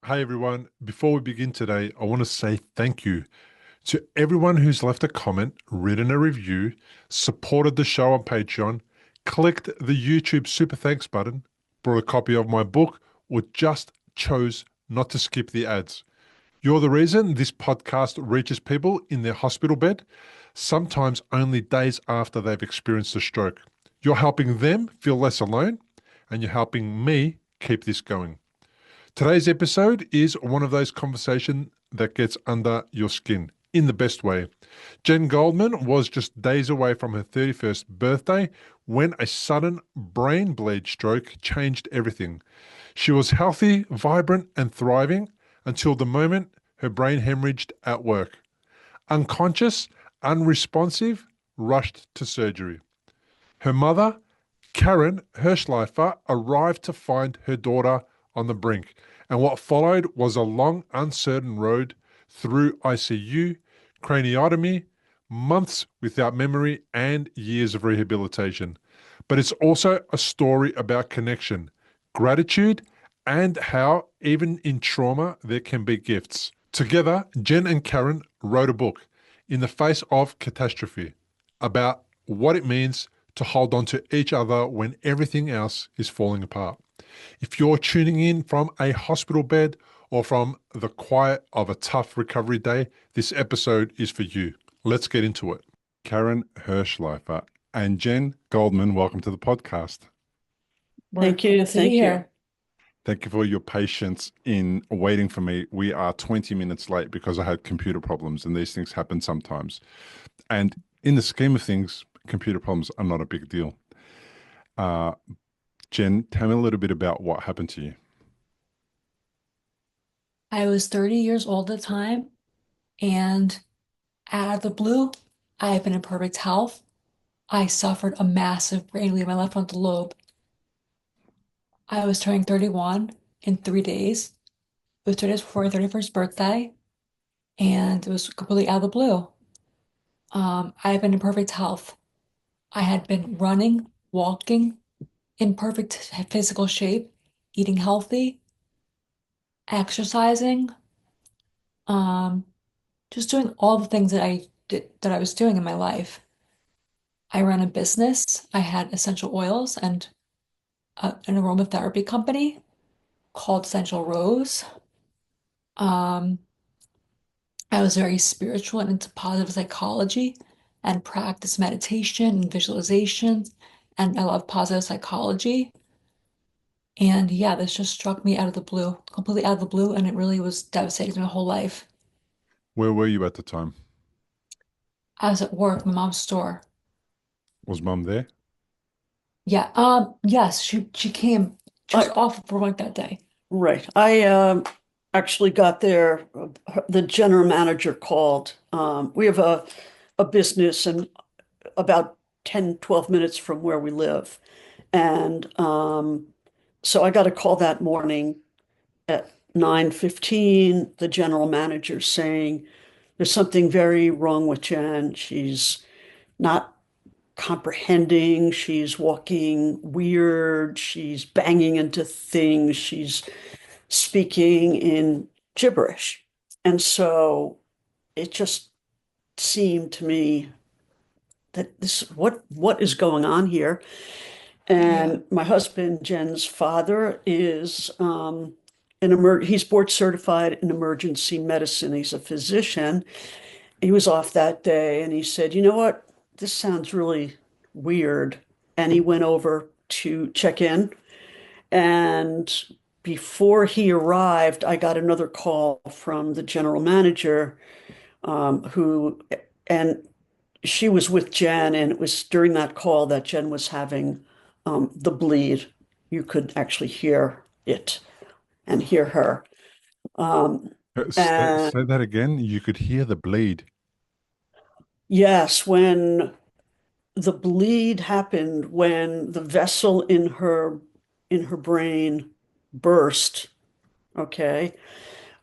Hey everyone, before we begin today, I want to say thank you to everyone who's left a comment, written a review, supported the show on Patreon, clicked the YouTube super thanks button, brought a copy of my book, or just chose not to skip the ads. You're the reason this podcast reaches people in their hospital bed, sometimes only days after they've experienced a stroke. You're helping them feel less alone, and you're helping me keep this going. Today's episode is one of those conversations that gets under your skin in the best way. Jen Goldman was just days away from her 31st birthday when a sudden brain bleed stroke changed everything. She was healthy, vibrant, and thriving until the moment her brain hemorrhaged at work. Unconscious, unresponsive, rushed to surgery. Her mother, KarynHirshleiffer, arrived to find her daughter on the brink, and what followed was a long, uncertain road through ICU, craniotomy, months without memory, and years of rehabilitation. But it's also a story about connection, gratitude, and how, even in trauma, there can be gifts. Together, Jen and Karyn wrote a book, In the Face of Catastrophe, about what it means to hold on to each other when everything else is falling apart. If you're tuning in from a hospital bed or from the quiet of a tough recovery day, this episode is for you. Let's get into it. KarynHirshleiffer and Jen Goldman, welcome to the podcast. Thank you. Thank you. Thank you for your patience in waiting for me. We are 20 minutes late because I had computer problems, and these things happen sometimes. And in the scheme of things, computer problems are not a big deal. Jen, tell me a little bit about what happened to you. I was 30 years old at the time, and out of the blue, I have been in perfect health. I suffered a massive brain bleed in my left frontal lobe. I was turning 31 in 3 days. It was 3 days before my 31st birthday, and it was completely out of the blue. I have been in perfect health. I had been running, walking, in perfect physical shape, eating healthy, exercising, um, just doing all the things that I was doing in my life. I ran a business. I had essential oils and an aromatherapy company called Essential Rose. Um, I was very spiritual and into positive psychology and practiced meditation and visualization. And I love positive psychology. And yeah, this just struck me out of the blue, completely out of the blue, and it really was devastating to my whole life. Where were you at the time? I was at work, my mom's store. Was mum there? Yeah, yes, she came. She was I, off for work that day. right. I actually got there. The general manager called. We have a business and about 10, 12 minutes from where we live. And so I got a call that morning at 9:15, the general manager saying, there's something very wrong with Jen. She's not comprehending. She's walking weird. She's banging into things. She's speaking in gibberish. And so it just seemed to me that this what is going on here? Yeah. And my husband, Jen's father, is he's board certified in emergency medicine. He's a physician. He was off that day and he said, you know what? This sounds really weird. And he went over to check in. And before he arrived, I got another call from the general manager, who, and she was with Jen, and it was during that call that Jen was having the bleed. You could actually hear it and hear her. Um, and Say that again. You could hear the bleed. yes, when the bleed happened, when the vessel in her brain burst, okay,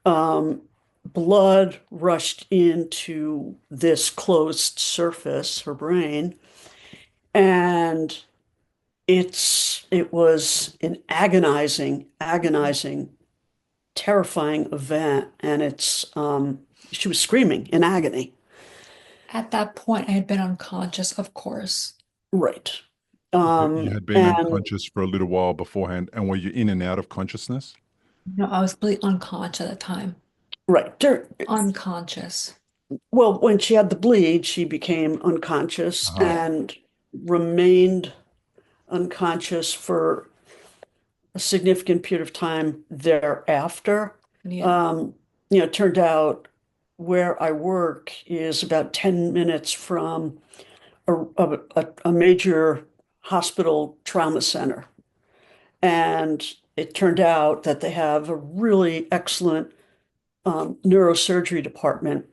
um, blood rushed into this closed surface, her brain, and it was an agonizing, agonizing terrifying event, and she was screaming in agony. At that point, I had been unconscious, of course. Right. You had been And unconscious for a little while beforehand, and were you in and out of consciousness? No, I was completely unconscious at the time. right. Unconscious. Well, when she had the bleed, she became unconscious Uh-huh. Yeah. and remained unconscious for a significant period of time thereafter. Yeah. Um, it turned out where I work is about 10 minutes from a major hospital trauma center. And it turned out that they have a really excellent neurosurgery department,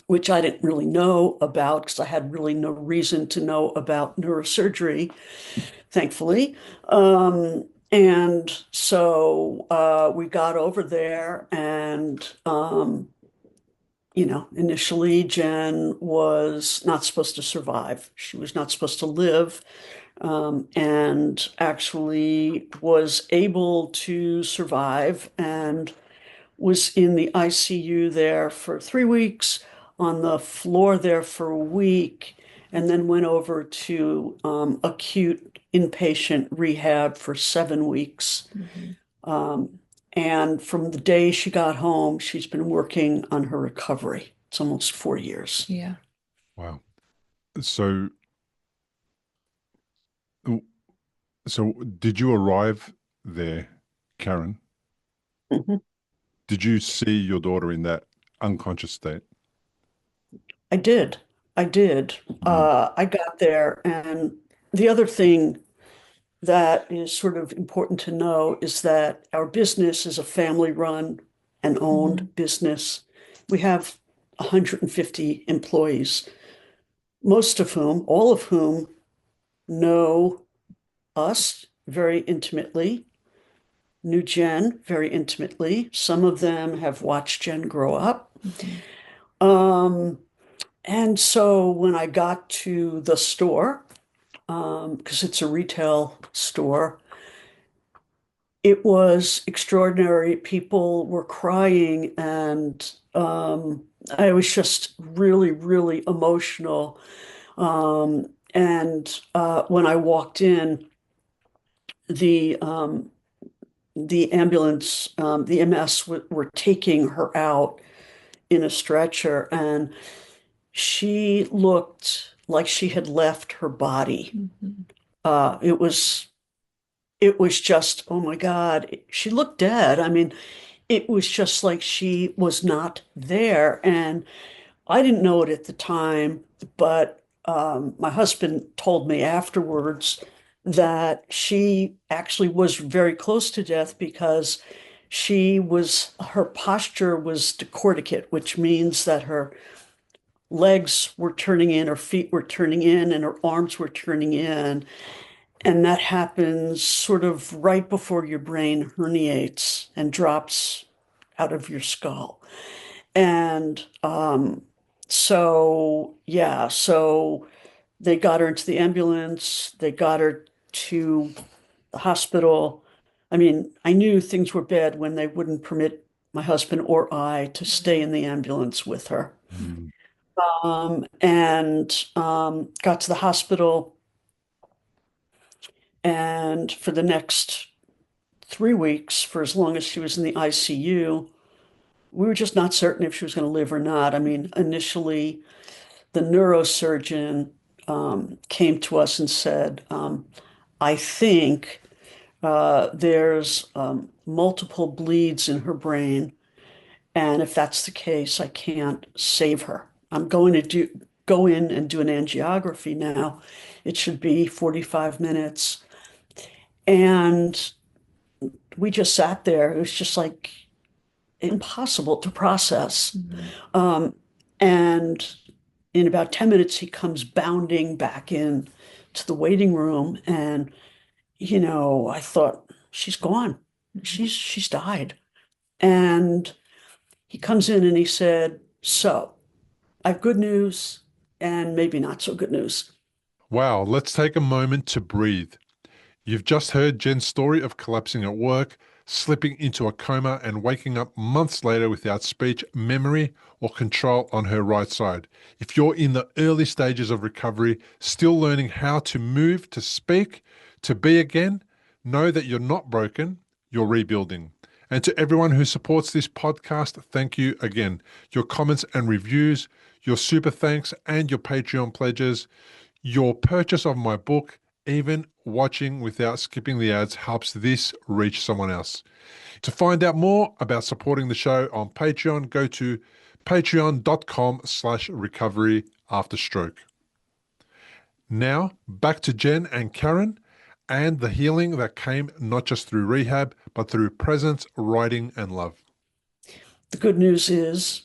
which I didn't really know about because I had really no reason to know about neurosurgery, thankfully. And so we got over there, and initially Jen was not supposed to survive. She was not supposed to live, and actually was able to survive and was in the ICU there for 3 weeks, on the floor there for a week, and then went over to acute inpatient rehab for 7 weeks. Mhm. Um, and from the day she got home, she's been working on her recovery. It's almost 4 years. Yeah. Wow. So, so did you arrive there, Karen? Mhm. Did you see your daughter in that unconscious state? I did. I did. Mm. I got there, and the other thing that is sort of important to know is that our business is a family-run and Mhm. owned business. We have 150 employees, all of whom know us very intimately, knew Jen very intimately. Some of them have watched Jen grow up. Mhm. Um, and so when I got to the store, because it's a retail store, it was extraordinary. People were crying, and I was just really, really emotional. And when I walked in, the um, the ambulance, the MS were taking her out in a stretcher, and she looked like she had left her body. Mhm. It was just, oh my God, she looked dead. I mean, it was just like she was not there. And I didn't know it at the time, but my husband told me afterwards that she actually was very close to death because her posture was decorticate, which means that her legs were turning in, her feet were turning in, and her arms were turning in. And that happens sort of right before your brain herniates and drops out of your skull. And so they got her into the ambulance, they got her to the hospital. I mean, I knew things were bad when they wouldn't permit my husband or I to stay in the ambulance with her. Mm. And got to the hospital, and for the next 3 weeks, for as long as she was in the ICU, we were just not certain if she was going to live or not. I mean, initially, the neurosurgeon came to us and said, I think there's multiple bleeds in her brain. And if that's the case, I can't save her. I'm going to go in and do an angiography now. It should be 45 minutes. And we just sat there. It was just like impossible to process. Mhm. And in about 10 minutes, he comes bounding back in to the waiting room. And, I thought, she's gone. Mhm. She's died. And he comes in and he said, so I have good news and maybe not so good news. Wow, let's take a moment to breathe. You've just heard Jen's story of collapsing at work, slipping into a coma and waking up months later without speech, memory, or control on her right side. If you're in the early stages of recovery, still learning how to move, to speak, to be again, know that you're not broken, you're rebuilding. And to everyone who supports this podcast, thank you again. Your comments and reviews, your super thanks, and your Patreon pledges, your purchase of my book, even watching without skipping the ads helps this reach someone else. To find out more about supporting the show on Patreon, go to patreon.com/recovery after stroke. Now, back to Jen and Karen and the healing that came not just through rehab, but through presence, writing, and love. The good news is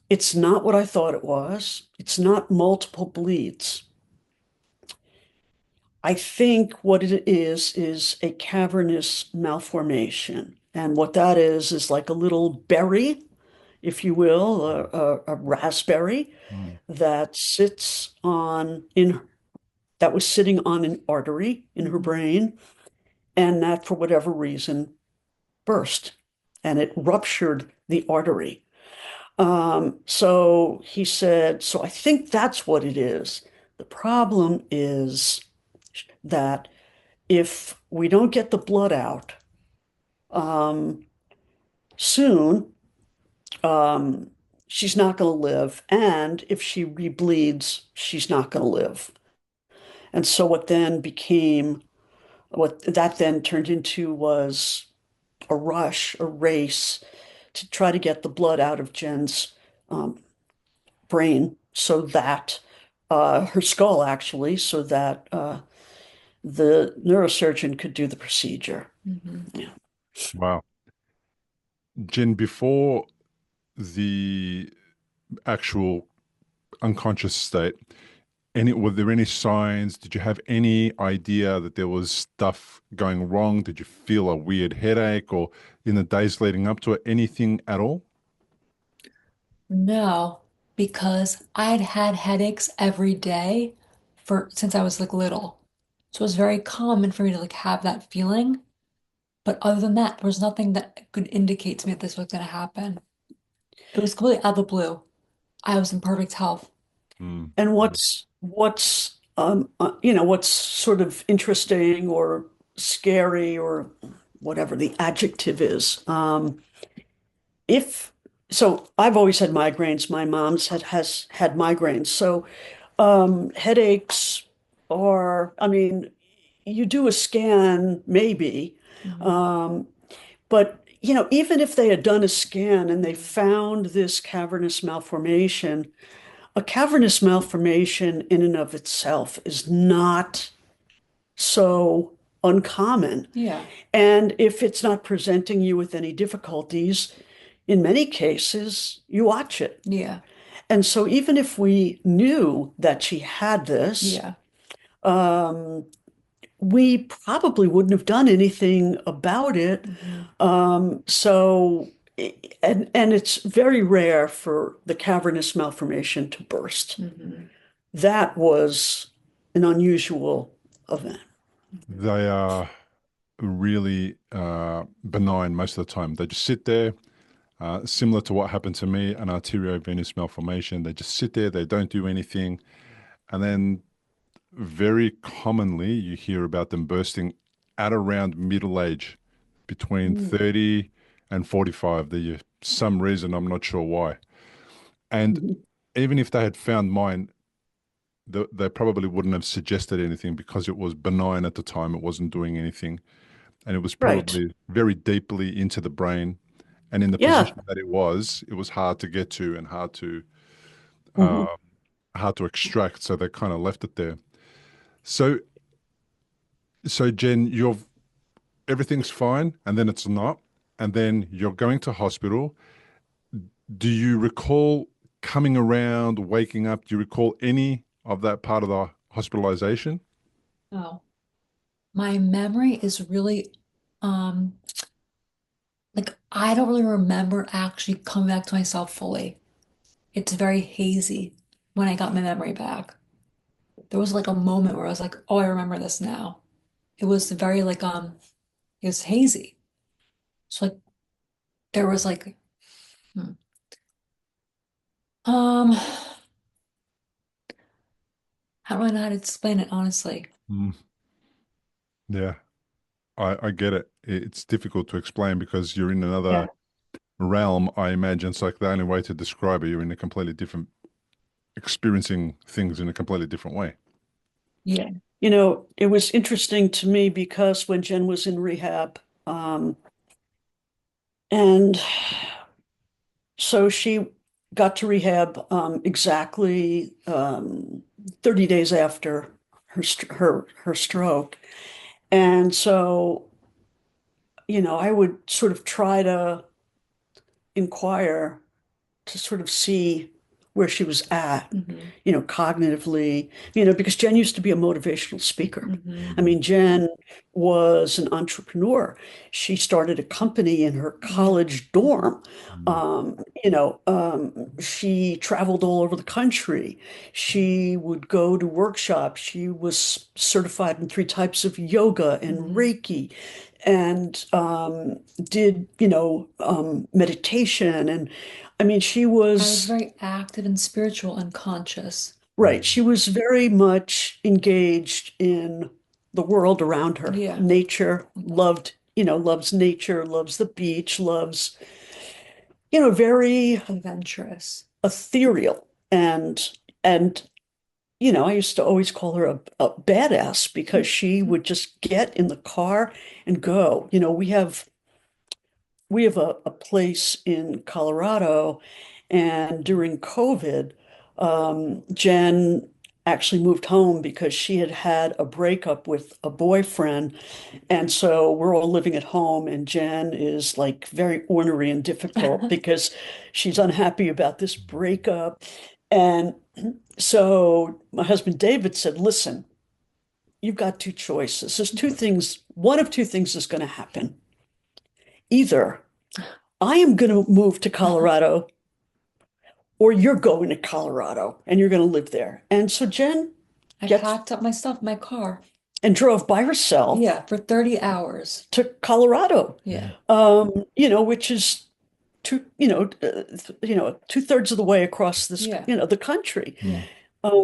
it's not what I thought it was. It's not multiple bleeds. I think what it is a cavernous malformation. And what that is like a little berry, if you will, a raspberry Mm. that sits on in that was sitting on an artery in her brain, and that for whatever reason burst and it ruptured the artery. So he said, so I think that's what it is. The problem is that if we don't get the blood out soon, she's not going to live. And if she rebleeds, she's not going to live. And so what that then turned into was a rush, a race to try to get the blood out of Jen's um, brain so that her skull actually, so that the neurosurgeon could do the procedure. Yeah. Wow. Jen, before the actual unconscious state, were there any signs? Did you have any idea that there was stuff going wrong? Did you feel a weird headache or in the days leading up to it, anything at all? No, because I'd had headaches every day for since I was like little. So it was very common for me to like have that feeling. But other than that, there was nothing that could indicate to me that this was going to happen. It was completely out of the blue. I was in perfect health. Mm. And what's sort of interesting or scary or whatever the adjective is. If so, I've always had migraines. My mom's has had migraines. So headaches, or I mean, you do a scan maybe, Mhm. um, but even if they had done a scan and they found this cavernous malformation, a cavernous malformation in and of itself is not so uncommon. Yeah. And if it's not presenting you with any difficulties, in many cases, you watch it. Yeah. And so even if we knew that she had this, Yeah. um, we probably wouldn't have done anything about it. Mhm. So, and it's very rare for the cavernous malformation to burst. Mhm. That was an unusual event. They are really benign most of the time. They just sit there, similar to what happened to me, an arteriovenous malformation. They just sit there, they don't do anything. And then very commonly you hear about them bursting at around middle age, between Mm. 30 and 45. There's some reason, I'm not sure why. And Mhm. even if they had found mine, they probably wouldn't have suggested anything because it was benign at the time. It wasn't doing anything. And it was Right. probably very deeply into the brain. And in the Yeah. position that it was hard to get to and uh, Mhm. hard to extract. So they kind of left it there. So, so Jen, everything's fine, and then it's not, and then you're going to hospital. Do you recall coming around, waking up? Do you recall any of that part of the hospitalization? Oh, my memory is really, um, like I don't really remember actually coming back to myself fully. It's very hazy when I got my memory back. There was like a moment where I was like, oh, I remember this now. It was very like, it was hazy. So like there was like, hmm, um, I don't really know how to explain it, honestly. Mm, yeah, I get it. It's difficult to explain because you're in Yeah. another realm, I imagine. It's like the only way to describe it, you're in a completely different, experiencing things in a completely different way. Yeah. You know, it was interesting to me because when Jen was in rehab, and so she got to rehab exactly 30 days after her stroke. And so, you know, I would sort of try to inquire to sort of see where she was at, Hmm. you know, cognitively, you know, because Jen used to be a motivational speaker. I Hmm. mean, Jen was an entrepreneur. She started a company in her Yeah. college dorm. Mm. She traveled all over the country. She would go to workshops. She was certified in 3 types of yoga and Hmm. Reiki and did, you know, meditation. And I mean, she I was was very active and spiritual and conscious. right. She was very much engaged in the world around her. Yeah. Nature, loved, you know, loves nature, loves the beach, loves, you know, very Adventurous. ethereal. And you know, I used to always call her a badass because she would just get in the car and go. You know, we have a place in Colorado, and during COVID, Jen actually moved home because she had had a breakup with a boyfriend. And so we're all living at home, and Jen is like very ornery and difficult because she's unhappy about this breakup. And so my husband David said, listen, you've got 2 choices. There's 2 things, one of 2 things is going to happen. Either I am going to move to Colorado, or you're going to Colorado and you're going to live there. And so Jen I gets packed up my stuff, my car. and drove by herself Yeah, for 30 hours. to Colorado, Yeah. you know, which is you know, 2/3 of the way across this, Yeah. you know, the country, Yeah. uh,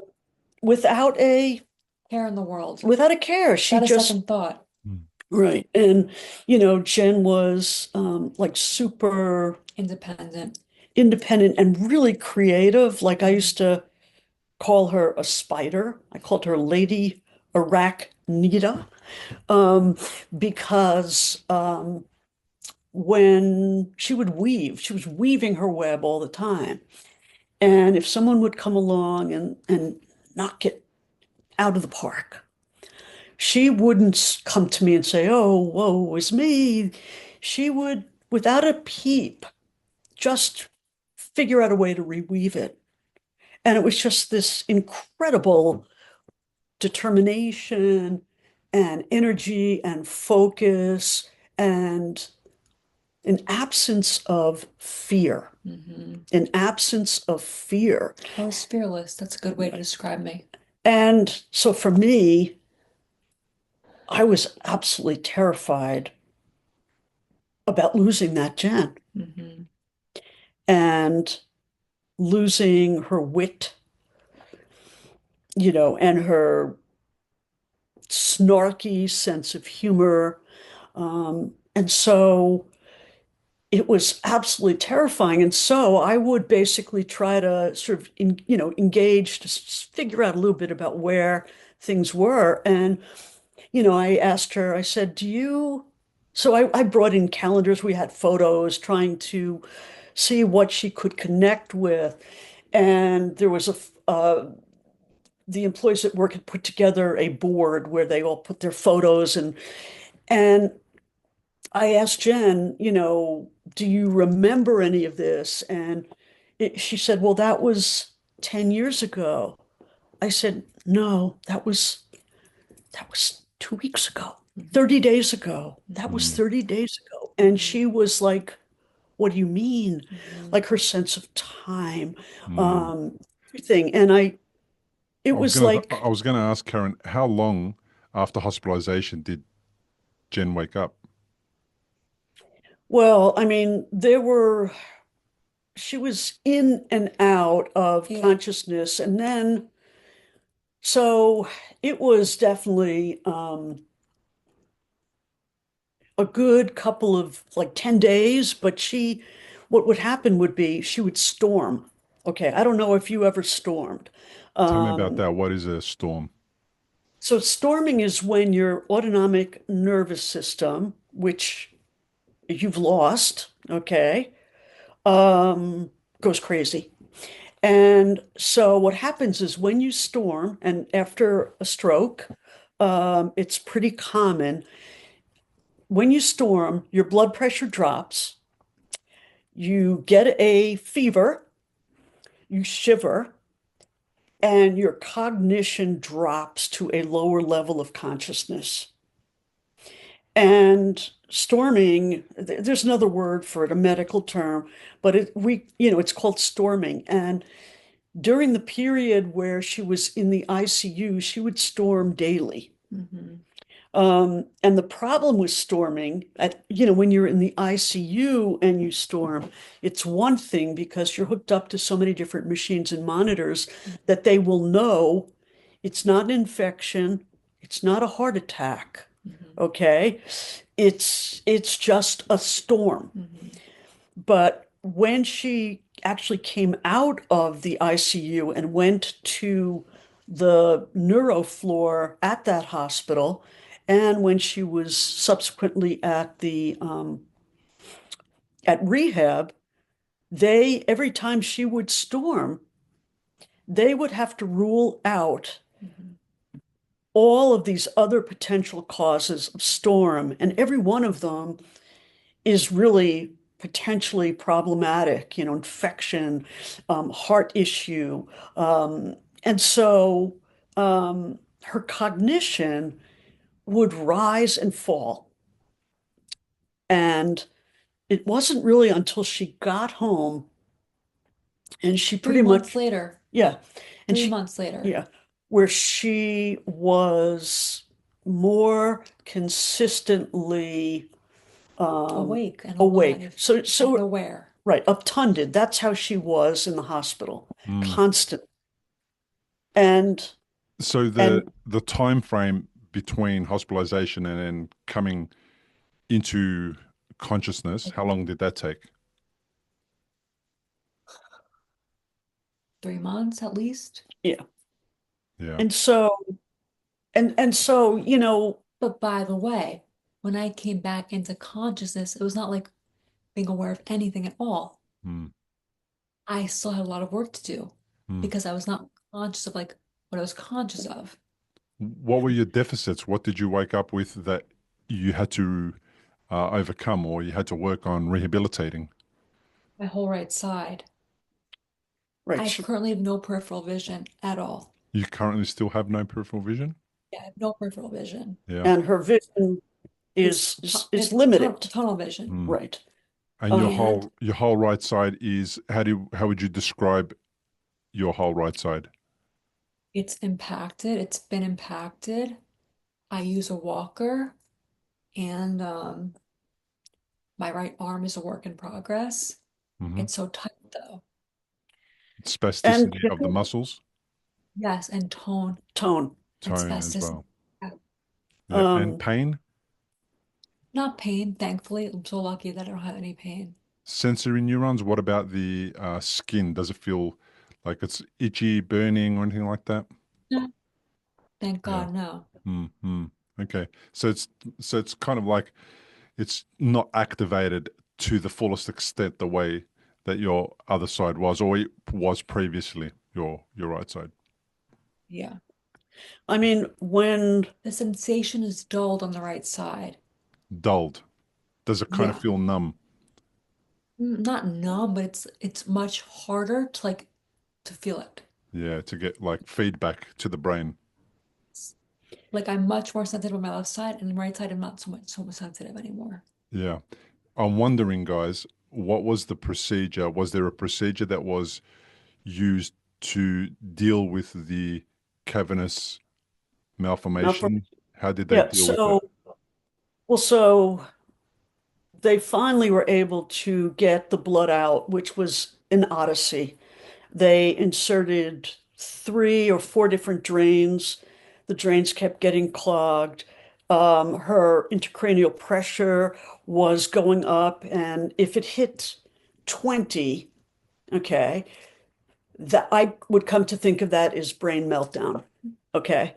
without a Care in the world. without a care. She Without a just second thought. Mm. right. And you know, Jen was like super Independent. independent and really creative. Like I Mhm. used to call her a spider. I called her Lady Arachnida, um, because when she was weaving her web all the time. And if someone would come along and knock it out of the park, she wouldn't come to me and say, "Oh, woe is me." She would, without a peep, just figure out a way to reweave it. And it was just this incredible determination and energy and focus and an absence of fear, Hmm. an absence of fear. I was fearless. That's a good way to describe me. And so for me, I was absolutely terrified about losing that Jen Hmm. and losing her wit, you know, and her snarky sense of humor. And so it was absolutely terrifying. And so I would basically try to sort of, you know, engage to figure out a little bit about where things were. And, you know, I asked her, I said, do you, so I brought in calendars, we had photos trying to see what she could connect with. And there was the employees at work had put together a board where they all put their photos and I asked Jen, you know, do you remember any of this? And she said, well, that was 10 years ago. I said, no, that was 2 weeks ago, 30 days ago. That was Mm. 30 days ago. And Hmm. she was like, what do you mean? Hmm. Like her sense of time, Mm. um, everything. And it was I like, was gonna ask Karen, how long after hospitalization did Jen wake up? Well, I mean, she was in and out of Yeah. consciousness. And then, so it was definitely a good couple of like 10 days, but what would happen would be she would storm. Okay, I don't know if you ever stormed. Tell me about Um, that. What is a storm? so storming is when your autonomic nervous system, which you've lost, okay, goes crazy. And so what happens is when you storm, and after a stroke, it's pretty common. When you storm, your blood pressure drops, you get a fever, you shiver, and your cognition drops to a lower level of consciousness. And storming, there's another word for it, a medical term, but it's called storming. And during the period where she was in the ICU, she would storm daily. Hmm. And the problem with storming, when you're in the ICU and you storm, it's one thing because you're hooked up to so many different machines and monitors that they will know it's not an infection, it's not a heart attack, Hmm. okay? It's just a storm. Hmm. But when she actually came out of the ICU and went to the neuro floor at that hospital, and when she was subsequently at rehab, they every time she would storm, they would have to rule out Hmm. all of these other potential causes of storm, and every one of them is really potentially problematic, infection, heart issue. And so her cognition would rise and fall. And it wasn't really until she got home and she Three pretty months much, later, yeah, and 3 months later, yeah, where she was more consistently awake and awake. alive and So aware. right, obtunded. That's how she was in the hospital, Mm. constant. And So and the time frame between hospitalization and then coming into consciousness, how long did that take? 3 months at least. yeah, Yeah. and so and so, But by the way, when I came back into consciousness, it was not like being aware of anything at all. Mm. I still had a lot of work to do Mm. because I was not conscious of like what I was conscious of. What were your deficits? What did you wake up with that you had to overcome or you had to work on rehabilitating? My whole right side. right, I she, currently have no peripheral vision at all. You currently still have no peripheral vision? Yeah, I have no peripheral vision. Yeah. and her vision is limited. Tunnel vision. Mm. Right. And Uh, And your whole right side is how would you describe your whole right side? it's impacted. It's been impacted. I use a walker and my right arm is a work in progress. Hmm. It's so tight though. and Spasticity of the muscles, Yes, and tone tone. and tone as spasticity. well. Yeah. Yeah. And Um, pain, Not pain, thankfully. I'm so lucky that I don't have any pain. sensory neurons. What about the skin? Does it feel like it's itchy, burning, or anything like that? No. Thank Yeah. God, no. Mm-hmm. Okay. So it's kind of like it's not activated to the fullest extent the way that your other side was, or it was previously your right side. Yeah. I mean, when The sensation is dulled on the right side. Dulled. Does it kind of Yeah. feel numb? Not numb, but it's much harder to like to feel it. Yeah, to get like feedback to the brain. Like I'm much more sensitive on my left side, and the right side I'm not so much sensitive anymore. Yeah. I'm wondering, guys, what was the procedure? Was there a procedure that was used to deal with the cavernous malform malformation? How did they yeah, deal with that? so they finally were able to get the blood out, which was an odyssey. They inserted 3 or 4 different drains. The drains kept getting clogged. Her intracranial pressure was going up, and if it hit 20, okay, that I would come to think of that as brain meltdown, okay,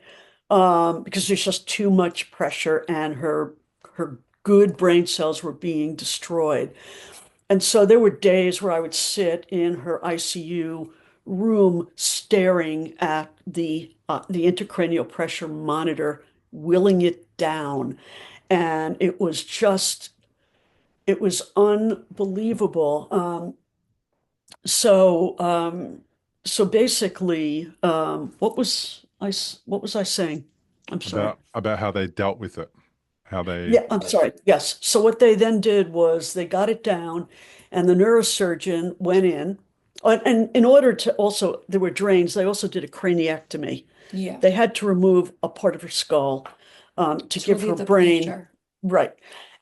because there's just too much pressure, and her good brain cells were being destroyed. And so there were days where I would sit in her ICU room staring at the intracranial pressure monitor, willing it down. And it was unbelievable. So so basically, what was I saying? I'm sorry. About how they dealt with it, how they. Yeah, I'm sorry. Yes. So what they then did was they got it down, and the neurosurgeon went in. And in order to also, there were drains, they also did a craniectomy. Yeah. They had to remove a part of her skull to give her relieve the brain. pressure. Right.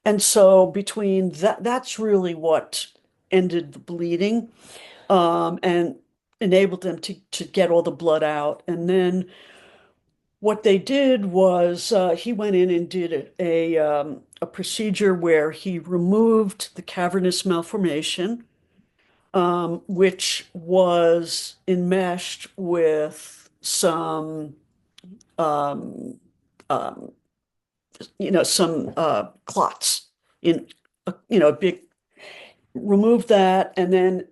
And so between that's really what ended the bleeding, and enabled them to get all the blood out. And then what they did was he went in and did a procedure where he removed the cavernous malformation, which was enmeshed with some, um, um, some clots in, a big, removed that and then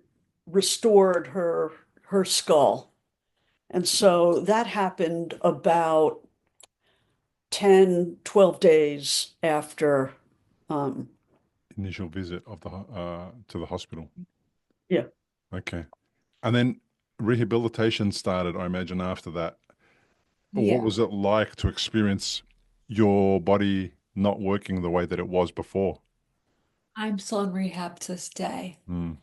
restored her skull. And so that happened about 10, 12 days after, um, Initial visit of the to the hospital. yeah. Okay. And then rehabilitation started, I imagine, after that. What Yeah. was it like to experience your body not working the way that it was before? I'm still in rehab to this day. Mm.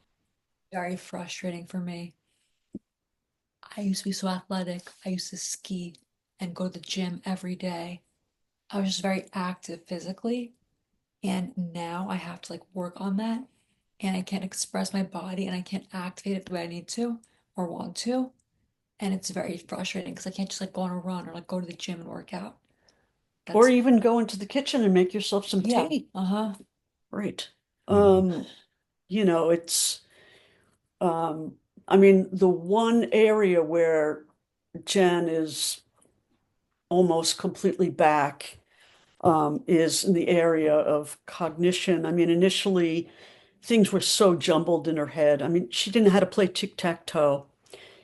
Very frustrating for me. I used to be so athletic. I used to ski and go to the gym every day. I was just very active physically. And now I have to like work on that. And I can't express my body and I can't activate it the way I need to or want to. And it's very frustrating because I can't just like go on a run or like go to the gym and work out. Or That's, even go into the kitchen and make yourself some yeah, tea. uh-huh. Right. Mhm. Um, it's, um, I mean, the one area where Jen is almost completely back, is in the area of cognition. I mean, initially things were so jumbled in her head. I mean, she didn't know how to play tic-tac-toe.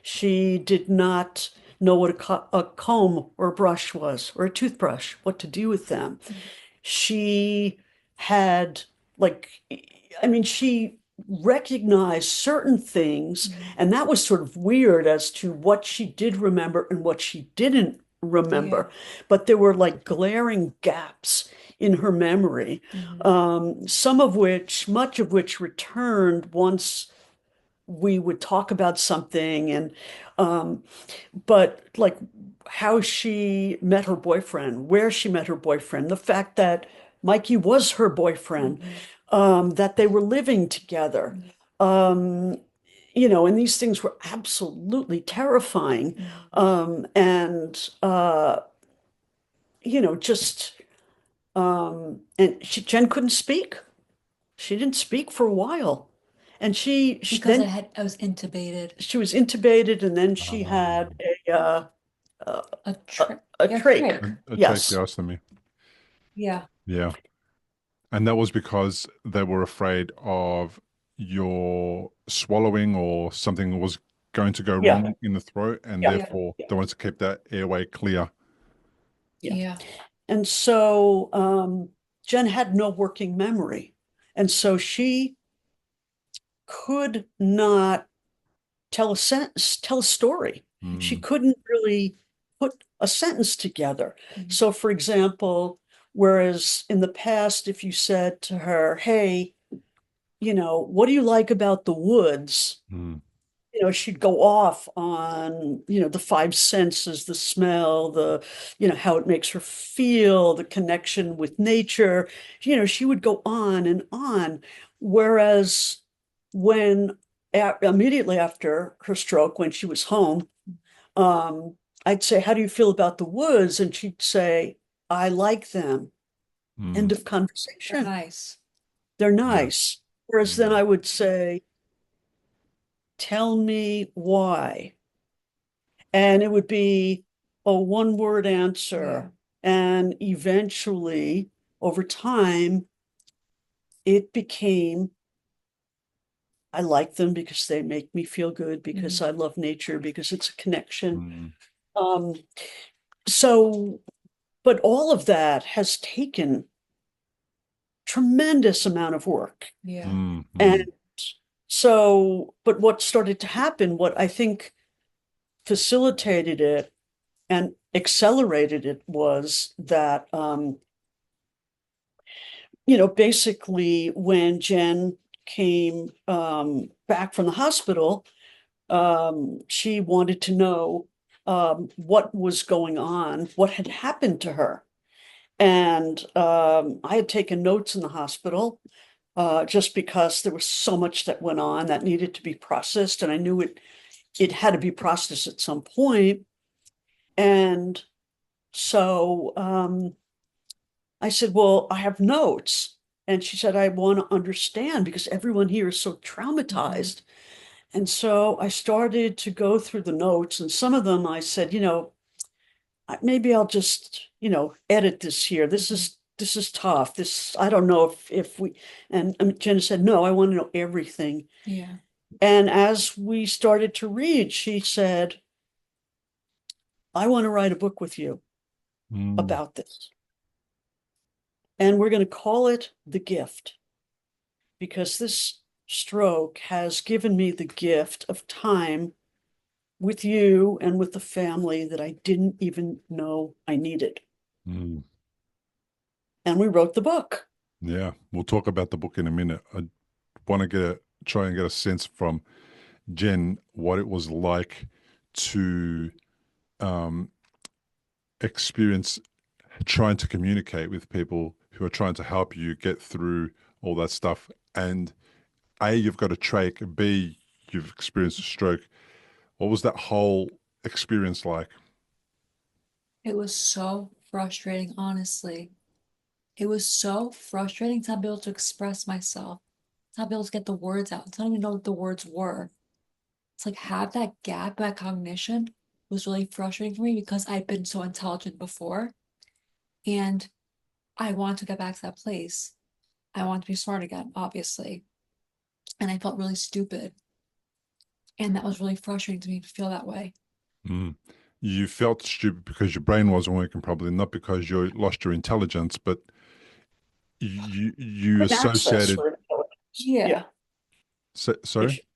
She did not know what a comb or a brush was, or a toothbrush, what to do with them. She had, like, I mean, she recognized certain things, and that was sort of weird as to what she did remember and what she didn't remember. But there were like glaring gaps in her memory, some of which, much of which returned once we would talk about something. And but like how she met her boyfriend, where she met her boyfriend, the fact that Mikey was her boyfriend, that they were living together. Um, and these things were absolutely terrifying. And just Jen couldn't speak. She didn't speak for a while. And Because then I was intubated. she was intubated, and then she had Um, uh, A a, trick. a Yeah, trach. trick. a Yes. tracheostomy. Yeah. Yeah. And that was because they were afraid of your swallowing or something was going to go Yeah. wrong in the throat, and Yeah. therefore Yeah. they wanted to keep that airway clear. Yeah. Yeah. And so Jen had no working memory. And so she could not tell a sentence, tell a story. She Mm. couldn't really put a sentence together. Mhm. So, for example, whereas in the past, if you said to her, hey, what do you like about the woods? Mm. she'd go off on, the five senses, the smell, how it makes her feel, the connection with nature. She would go on and on. Whereas when immediately after her stroke, when she was home, I'd say, "How do you feel about the woods?" And she'd say, "I like them." End Mm, of conversation. Nice. They're yeah. nice. Whereas then Yeah. I would say, "Tell me why." And it would be a one word Yeah. answer. And eventually, over time, it became, I like them because they make me feel good, because I love nature, because it's a connection. Mm, Um, so, but all of that has taken tremendous amount of work. Yeah. mm, And mm, so, but what started to happen, what I think facilitated it and accelerated it, was that basically when Jen came back from the hospital, she wanted to know what was going on, what had happened to her. And I had taken notes in the hospital just because there was so much that went on that needed to be processed, and I knew it had to be processed at some point. And so I said, "Well, I have notes." And she said, "I want to understand because everyone here is so traumatized." And so I started to go through the notes, and some of them I said, maybe I'll just, edit this here. This is tough. I don't know if we, and Jenna said, "No, I want to know everything." Yeah. And as we started to read, she said, "I want to write a book with you mm, about this. And we're going to call it The Gift, because this stroke has given me the gift of time with you and with the family that I didn't even know I needed." mm. And we wrote the book. Yeah. We'll talk about the book in a minute. I want to try and get a sense from Jen what it was like to um, experience trying to communicate with people who are trying to help you get through all that stuff. And A, you've got a trach, B, you've experienced a stroke. What was that whole experience like? It was so frustrating, honestly. It was so frustrating to not be able to express myself, to not be able to get the words out, to not even know what the words were. It's like have that gap, that cognition was really frustrating for me because I'd been so intelligent before. And I want to get back to that place. I want to be smart again, obviously. And I felt really stupid. And that was really frustrating to me to feel that way. Mm. You felt stupid because your brain wasn't working properly, not because you lost your intelligence, but you Couldn't access associated. her intelligence. Yeah. Yeah. Yeah, Sorry.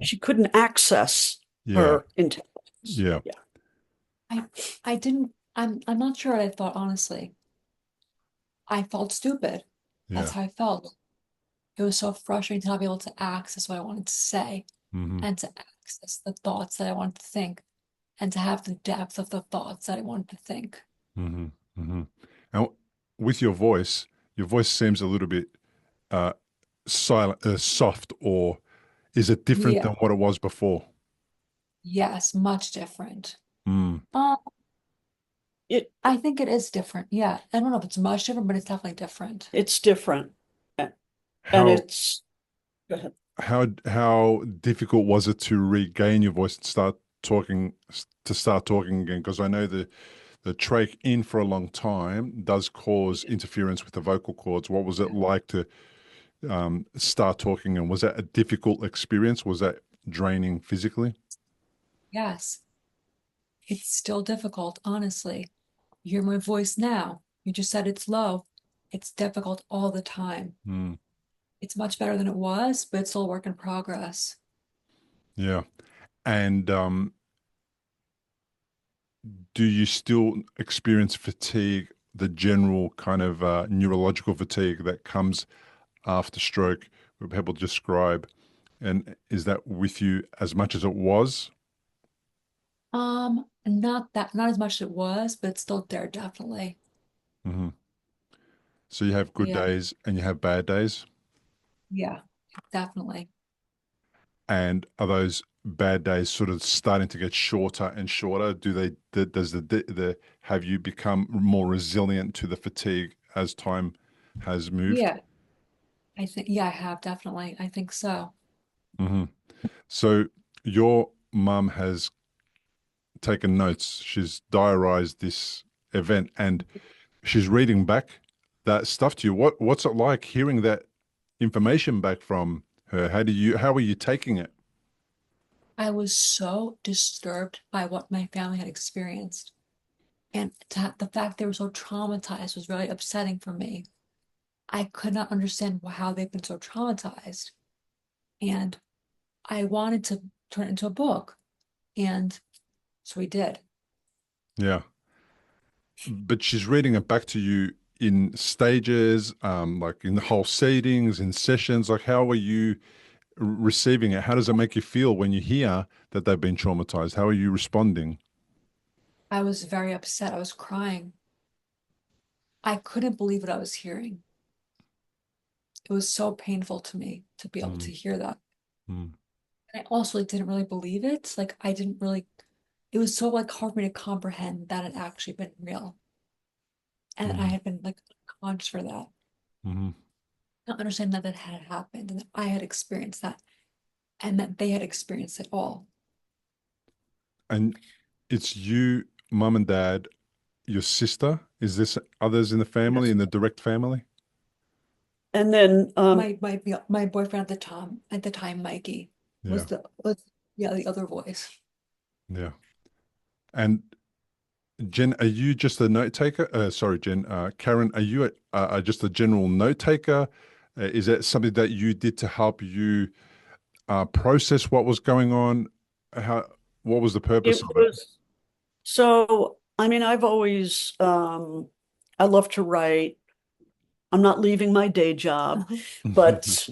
she couldn't access Yeah. her intelligence. Yeah. Yeah. I I didn't I'm not sure what I thought, honestly. I felt stupid. That's Yeah. how I felt. It was so frustrating to not be able to access what I wanted to say Hmm. and to access the thoughts that I wanted to think and to have the depth of the thoughts that I wanted to think. Hmm. Hmm. And with your voice seems a little bit uh, silent, soft, or is it different Yeah. than what it was before? Yes, much different. Mm. Um, It I think it is different. Yeah. I don't know if it's much different, but it's definitely different. it's different. And How it's go ahead. how difficult was it to regain your voice and start talking again? Because I know the trach in for a long time does cause interference with the vocal cords. What was it like to start talking, and was that a difficult experience? Was that draining physically? Yes. It's still difficult, honestly. You hear my voice now. You just said it's low. It's difficult all the time. Mm. It's much better than it was, but it's still a work in progress. Yeah. And do you still experience fatigue, the general kind of neurological fatigue that comes after stroke, where people describe And is that with you as much as it was? Not as much as it was, but it's still there, definitely. Hmm. So you have good Yeah, days and you have bad days. yeah, definitely. And are those bad days sort of starting to get shorter and shorter? Does the have you become more resilient to the fatigue as time has moved? Yeah, yeah, I have definitely. I think so. Hmm. So your mum has taken notes. She's diarized this event and she's reading back that stuff to you. What's it like hearing that information back from her? How are you taking it? I was so disturbed by what my family had experienced. And the fact they were so traumatized was really upsetting for me. I could not understand how they've been so traumatized. And I wanted to turn it into a book. And so we did. Yeah. But she's reading it back to you in stages, like in the whole seatings, in sessions. Like, how are you receiving it? How does it make you feel when you hear that they've been traumatized? How are you responding? I was very upset. I was crying. I couldn't believe what I was hearing. It was so painful to me to be able Mm, to hear that. mm, And I also like didn't really believe it. Like I didn't really, it was so like hard for me to comprehend that it actually been real. And I mm, had been like conscious for that. mm. Not understanding that that had happened and that I had experienced that and that they had experienced it all. And it's you, mum and dad, your sister. Is this others in the family, Yes. in the direct family? And then My boyfriend at the time, Mikey, Yeah, was yeah, the other voice. yeah. And Jen, are you just a note taker? Sorry, Jen. Karen, are you just a general note taker? Is that something that you did to help you process what was going on? How? What was the purpose it of it? was so, I mean, I've always I love to write. I'm not leaving my day job, but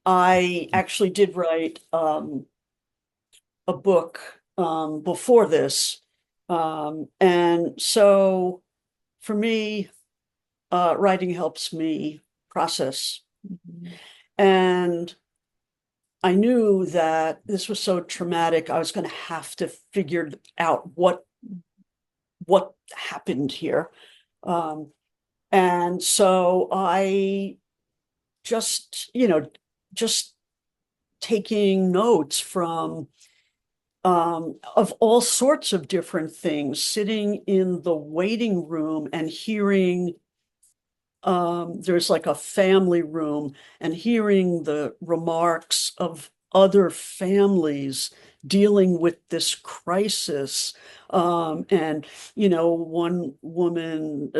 I actually did write a book before this. And so for me, writing helps me process. Mhm. And I knew that this was so traumatic, I was going to have to figure out what happened here. Um, and so I just, just taking notes from of all sorts of different things, sitting in the waiting room and hearing there's like a family room and hearing the remarks of other families dealing with this crisis. And, one woman,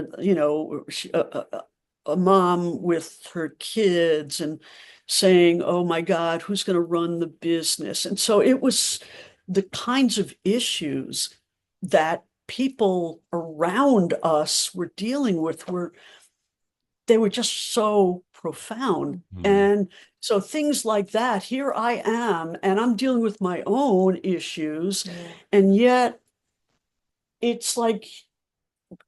a mom with her kids and saying, oh my God, who's going to run the business? And so it was the kinds of issues that people around us were dealing with were they were just so profound. Mm, And so things like that, here I am, and I'm dealing with my own issues. Yeah. And yet it's like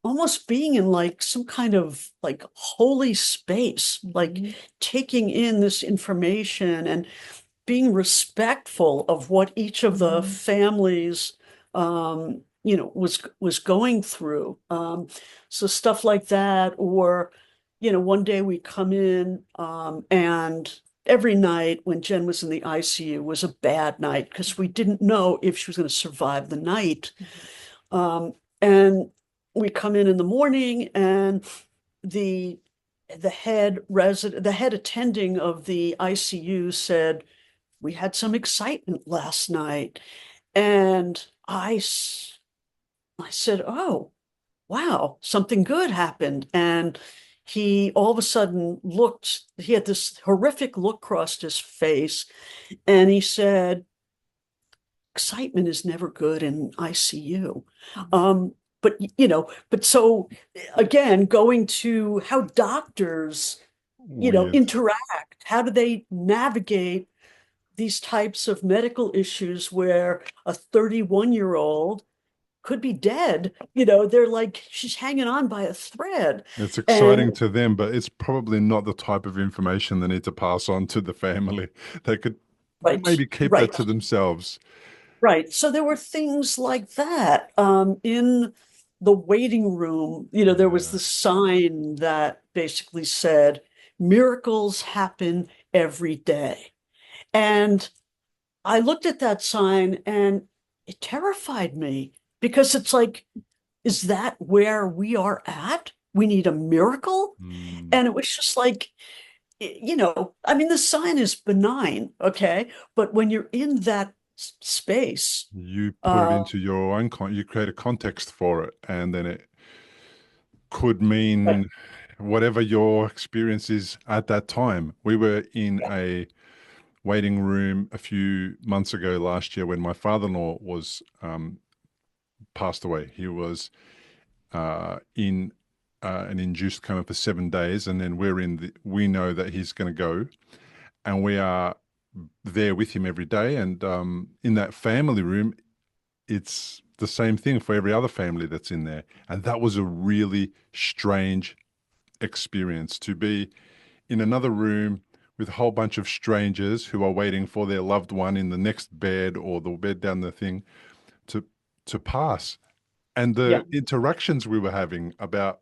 almost being in like some kind of like holy space, like Mhm. taking in this information and being respectful of what each of the Mhm. families was going through. So stuff like that, or one day we come in and every night when Jen was in the ICU was a bad night because we didn't know if she was going to survive the night. Mhm. Um, and we come in the morning and the the head attending of the ICU said, we had some excitement last night. And I said, oh, wow, something good happened. And he all of a sudden he had this horrific look across his face. And he said, excitement is never good in ICU. Mhm. Um, but so again, going to how doctors, weird. interact, how do they navigate these types of medical issues where a 31-year-old could be dead. They're like, she's hanging on by a thread. It's exciting And to them, but it's probably not the type of information they need to pass on to the family. They could right, maybe keep that right, to themselves. right. So there were things like that. In the waiting room, there was Yeah. the sign that basically said, miracles happen every day. And I looked at that sign and it terrified me because it's like, is that where we are at? We need a miracle? Mm. And it was just like, I mean, the sign is benign, okay? But when you're in that space, You put it uh, into your own you create a context for it, and then it could right, mean whatever your experience is at that time. We were in yeah, a waiting room a few months ago last year when my father-in-law was passed away. He was in an induced coma for 7 days, and then we know that he's going to go, and we are there with him every day. And in that family room, it's the same thing for every other family that's in there. And that was a really strange experience to be in another room with a whole bunch of strangers who are waiting for their loved one in the next bed or the bed down the thing to pass. And yeah. the interactions we were having about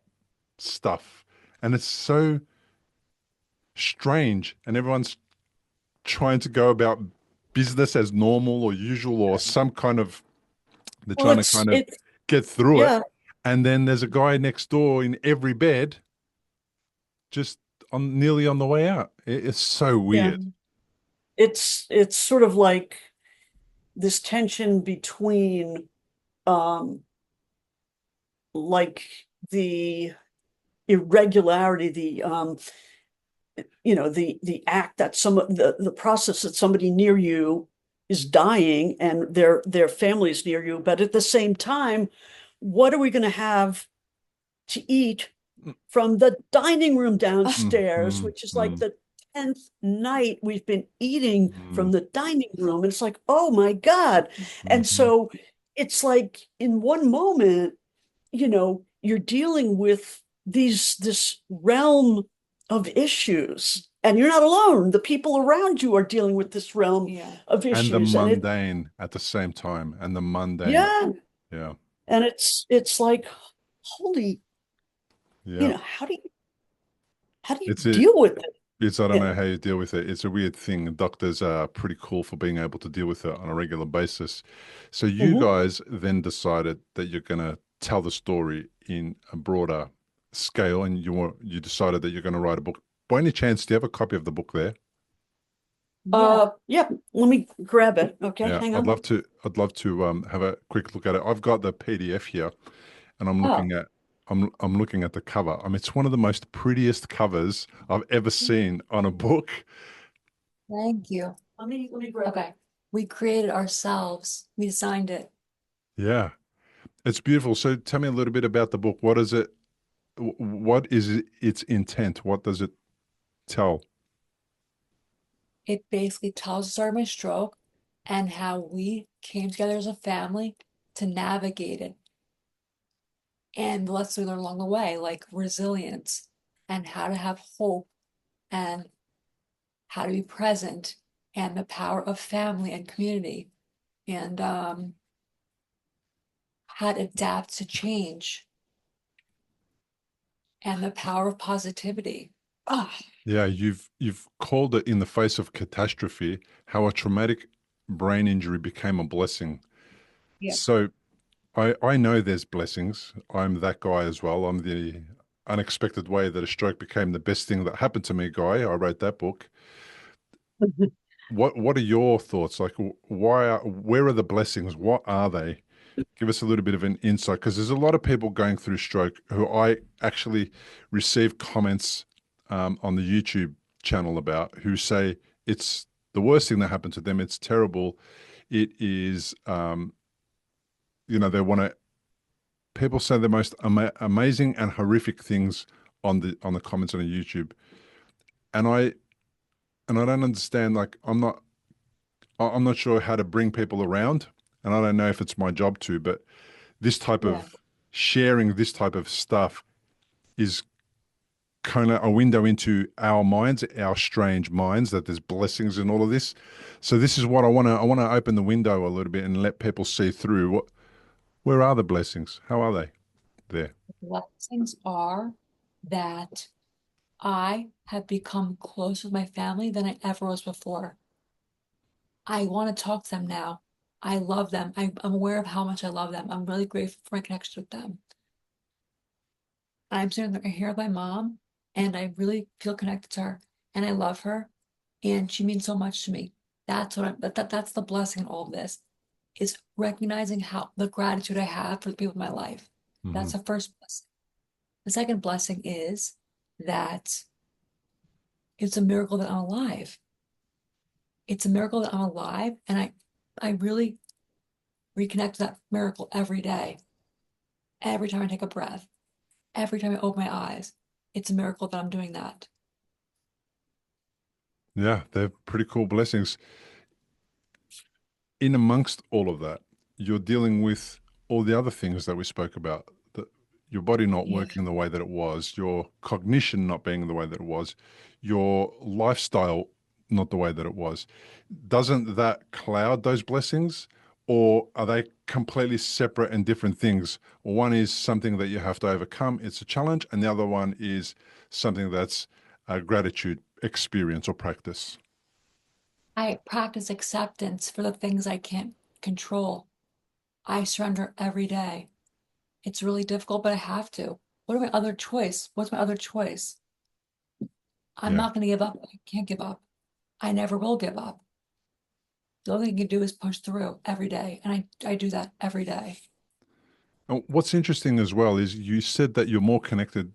stuff. And it's so strange. And everyone's trying to go about business as normal or usual or some kind of, they're Well, trying to kind of it's, get through it. yeah, And then there's a guy next door in every bed, just nearly on the way out. It's so yeah. weird. It's sort of like this tension between, um, like the irregularity, the act that the process that somebody near you is dying and their family is near you, but at the same time, what are we going to have to eat from the dining room Mm, downstairs, mm, which is like mm, the 10th night we've been eating mm, from the dining room. And it's like, oh my God. And mhm. so it's like in one moment, you're dealing with this realm of issues, and you're not alone. The people around you are dealing with this realm Yeah. of And the issues. And mundane at the same time. And the mundane. yeah, Yeah. and it's like, holy, Yeah. how do you It's a, deal with it? I don't Yeah. know how you deal with it. It's a weird thing. Doctors are pretty cool for being able to deal with it on a regular basis. So you Mhm. guys then decided that you're going to tell the story in a broader scale, and you decided that you're going to write a book. By any chance, do you have a copy of the book there? Yeah, let me grab it. Okay, Yeah, hang I'd on. love to. I'd love to have a quick look at it. I've got the PDF here, and Oh, I'm looking at the cover. I mean, it's one of the most prettiest covers I've ever seen on a book. thank you. Let me grab it. Okay. We created ourselves. We designed it. Yeah, it's beautiful. So tell me a little bit about the book. What is it? What is its intent? What does it tell? It basically tells the story of my stroke and how we came together as a family to navigate it and the lessons we learned along the way, like resilience and how to have hope and how to be present and the power of family and community and how to adapt to change and the power of positivity. Ah, Yeah, you've called it in the face of catastrophe, how a traumatic brain injury became a blessing. yeah. So I know there's blessings. I'm that guy as well. I'm the unexpected way that a stroke became the best thing that happened to me guy. I wrote that book. What are your thoughts? Like, where are the blessings? What are they? Give us a little bit of an insight because there's a lot of people going through stroke who I actually receive comments on the YouTube channel about who say it's the worst thing that happened to them. It's terrible. It is, they want to. People say the most amazing and horrific things on the comments on the YouTube, and I don't understand. Like, I'm not I'm not sure how to bring people around, and I don't know if it's my job to, but this type Yeah. of sharing this type of stuff is kind of a window into our minds, our strange minds, that there's blessings in all of this. So this is what I want to open the window a little bit and let people see through where are the blessings? How are they there? Blessings are that I have become close with my family than I ever was before. I want to talk to them now. I love them. I'm aware of how much I love them. I'm really grateful for my connection with them. I'm sitting there here with my mom, and I really feel connected to her, and I love her, and she means so much to me. That's what that's the blessing in all of this, is recognizing how the gratitude I have for the people in my life. Hmm. That's the first blessing. The second blessing is that it's a miracle that I'm alive. It's a miracle that I'm alive, and I really reconnect to that miracle every day. Every time I take a breath, every time I open my eyes, it's a miracle that I'm doing that. Yeah, they're pretty cool blessings. In amongst all of that, you're dealing with all the other things that we spoke about. Your body not Yeah. working the way that it was, your cognition not being the way that it was, your lifestyle not the way that it was. Doesn't that cloud those blessings, or are they completely separate and different things? One is something that you have to overcome, it's a challenge, and the other one is something that's a gratitude experience or practice. I practice acceptance for the things I can't control. I surrender every day. It's really difficult, but I have to. What are my other choice? What's my other choice? I'm Yeah. not going to give up. I can't give up. I never will give up. The only thing you can do is push through every day. And I do that every day. And what's interesting as well is you said that you're more connected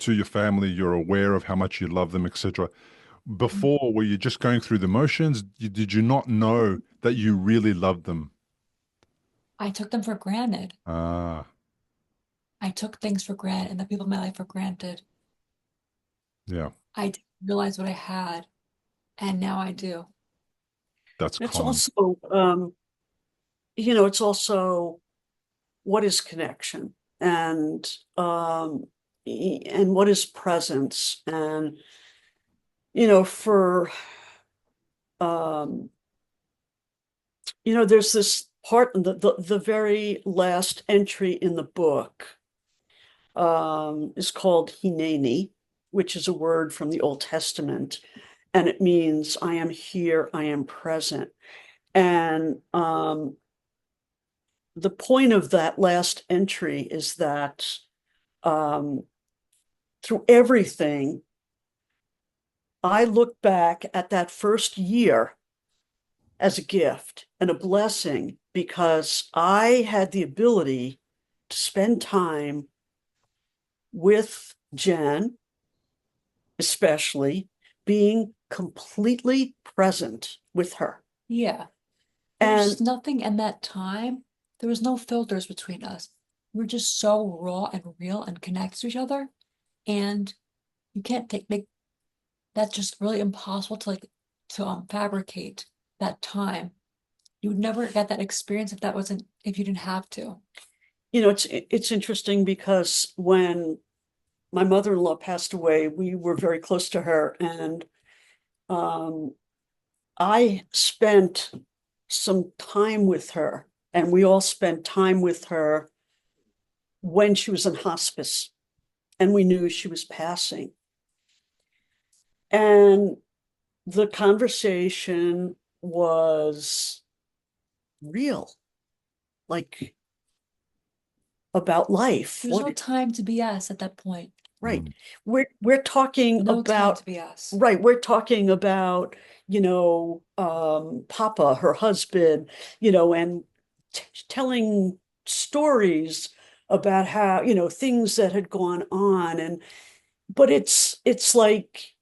to your family, you're aware of how much you love them, etc. Before, were you just going through the motions? Did you not know that you really loved them? I took them for granted. Ah, I took things for granted and the people in my life for granted. yeah, I didn't realize what I had, and now I do. that's It's common. also, it's also what is connection and and what is presence and for um there's this part in the very last entry in the book is called Hineni, which is a word from the Old Testament, and it means I am here, I am present. And the point of that last entry is that um, through everything, I look back at that first year as a gift and a blessing because I had the ability to spend time with Jen, especially being completely present with her. Yeah. And There's nothing in that time. There was no filters between us. We were just so raw and real and connected to each other. And you can't take like that's just really impossible to fabricate that time. You would never get that experience if you didn't have to. it's interesting because when my mother-in-law passed away, we were very close to her, and um, I spent some time with her, and we all spent time with her when she was in hospice, and we knew she was passing. And the conversation was real, like about life. There's no time to BS at that point. Right. Mm. We're talking No time about to BS. right. We're talking about, Papa, her husband, and telling stories about how, things that had gone on. But it's like,